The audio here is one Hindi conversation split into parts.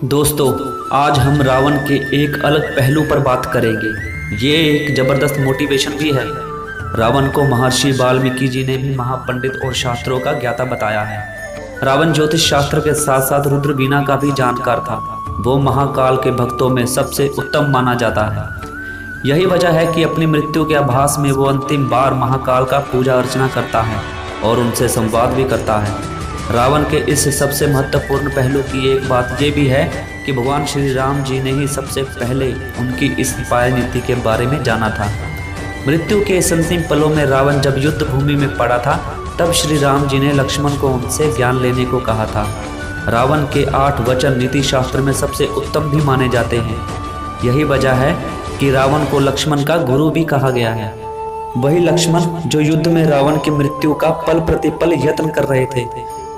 दोस्तों, आज हम रावण के एक अलग पहलू पर बात करेंगे। ये एक ज़बरदस्त मोटिवेशन भी है। रावण को महर्षि वाल्मीकि जी ने भी महापंडित और शास्त्रों का ज्ञाता बताया है। रावण ज्योतिष शास्त्र के साथ साथ रुद्र वीणा का भी जानकार था। वो महाकाल के भक्तों में सबसे उत्तम माना जाता है। यही वजह है कि अपनी मृत्यु के आभास में वो अंतिम बार महाकाल का पूजा अर्चना करता है और उनसे संवाद भी करता है। रावण के इस सबसे महत्वपूर्ण पहलू की एक बात ये भी है कि भगवान श्री राम जी ने ही सबसे पहले उनकी इस उपाय नीति के बारे में जाना था। मृत्यु के इस अंतिम पलों में रावण जब युद्ध भूमि में पड़ा था, तब श्री राम जी ने लक्ष्मण को उनसे ज्ञान लेने को कहा था। रावण के 8 वचन नीति शास्त्र में सबसे उत्तम भी माने जाते हैं। यही वजह है कि रावण को लक्ष्मण का गुरु भी कहा गया है। वही लक्ष्मण जो युद्ध में रावण की मृत्यु का पल प्रतिपल यत्न कर रहे थे,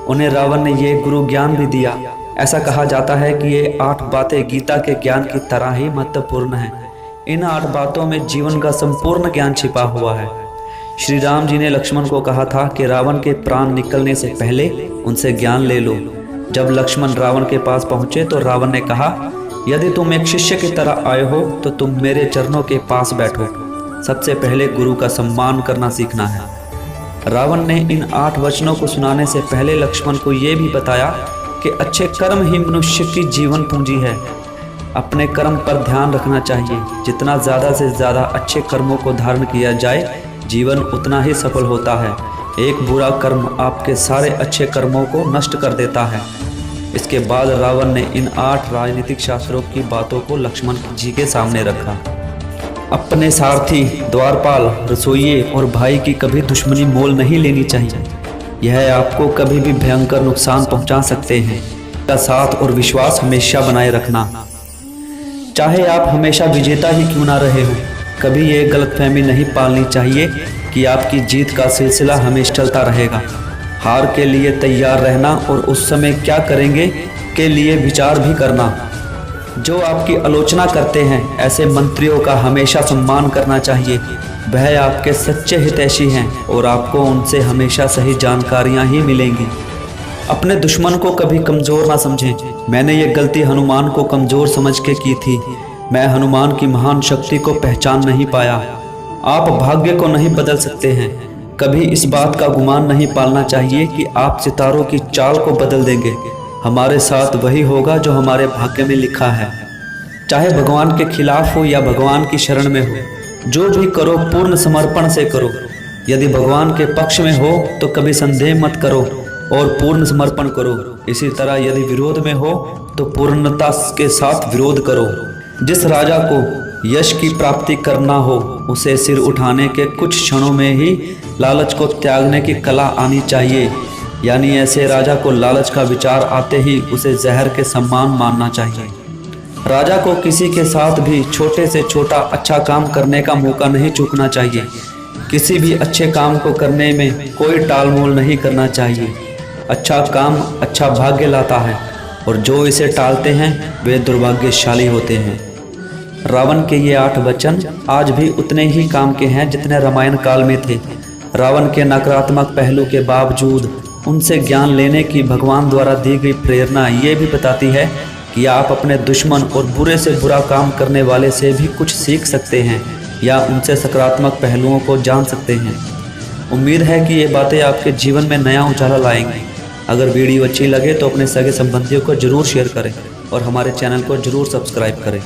उन्हें रावण ने ये गुरु ज्ञान भी दिया। ऐसा कहा जाता है कि ये 8 बातें गीता के ज्ञान की तरह ही महत्वपूर्ण हैं। इन 8 बातों में जीवन का संपूर्ण ज्ञान छिपा हुआ है। श्री राम जी ने लक्ष्मण को कहा था कि रावण के प्राण निकलने से पहले उनसे ज्ञान ले लो। जब लक्ष्मण रावण के पास पहुंचे तो रावण ने कहा, यदि तुम एक शिष्य की तरह आए हो तो तुम मेरे चरणों के पास बैठो। सबसे पहले गुरु का सम्मान करना सीखना है। रावण ने इन 8 वचनों को सुनाने से पहले लक्ष्मण को ये भी बताया कि अच्छे कर्म ही मनुष्य की जीवन पूंजी है। अपने कर्म पर ध्यान रखना चाहिए। जितना ज़्यादा से ज़्यादा अच्छे कर्मों को धारण किया जाए, जीवन उतना ही सफल होता है। एक बुरा कर्म आपके सारे अच्छे कर्मों को नष्ट कर देता है। इसके बाद रावण ने इन 8 राजनीतिक शास्त्रों की बातों को लक्ष्मण जी के सामने रखा। अपने सारथी, द्वारपाल, रसोइये और भाई की कभी दुश्मनी मोल नहीं लेनी चाहिए। यह आपको कभी भी भयंकर नुकसान पहुंचा सकते हैं। का साथ और विश्वास हमेशा बनाए रखना। चाहे आप हमेशा विजेता ही क्यों ना रहे हो, कभी ये गलतफहमी नहीं पालनी चाहिए कि आपकी जीत का सिलसिला हमेशा चलता रहेगा। हार के लिए तैयार रहना और उस समय क्या करेंगे के लिए विचार भी करना। जो आपकी आलोचना करते हैं, ऐसे मंत्रियों का हमेशा सम्मान करना चाहिए। वह आपके सच्चे हितैषी हैं और आपको उनसे हमेशा सही जानकारियां ही मिलेंगी। अपने दुश्मन को कभी कमज़ोर ना समझें। मैंने ये गलती हनुमान को कमज़ोर समझ के की थी। मैं हनुमान की महान शक्ति को पहचान नहीं पाया। आप भाग्य को नहीं बदल सकते हैं। कभी इस बात का गुमान नहीं पालना चाहिए कि आप सितारों की चाल को बदल देंगे। हमारे साथ वही होगा जो हमारे भाग्य में लिखा है। चाहे भगवान के खिलाफ हो या भगवान की शरण में हो, जो भी करो पूर्ण समर्पण से करो। यदि भगवान के पक्ष में हो तो कभी संदेह मत करो और पूर्ण समर्पण करो। इसी तरह यदि विरोध में हो तो पूर्णता के साथ विरोध करो। जिस राजा को यश की प्राप्ति करना हो, उसे सिर उठाने के कुछ क्षणों में ही लालच को त्यागने की कला आनी चाहिए। यानी ऐसे राजा को लालच का विचार आते ही उसे जहर के समान मानना चाहिए। राजा को किसी के साथ भी छोटे से छोटा अच्छा काम करने का मौका नहीं चूकना चाहिए। किसी भी अच्छे काम को करने में कोई टालमोल नहीं करना चाहिए। अच्छा काम अच्छा भाग्य लाता है और जो इसे टालते हैं वे दुर्भाग्यशाली होते हैं। रावण के ये 8 वचन आज भी उतने ही काम के हैं जितने रामायण काल में थे। रावण के नकारात्मक पहलू के बावजूद उनसे ज्ञान लेने की भगवान द्वारा दी गई प्रेरणा ये भी बताती है कि आप अपने दुश्मन और बुरे से बुरा काम करने वाले से भी कुछ सीख सकते हैं या उनसे सकारात्मक पहलुओं को जान सकते हैं। उम्मीद है कि ये बातें आपके जीवन में नया उजाला लाएंगी। अगर वीडियो अच्छी लगे तो अपने सगे संबंधियों को ज़रूर शेयर करें और हमारे चैनल को ज़रूर सब्सक्राइब करें।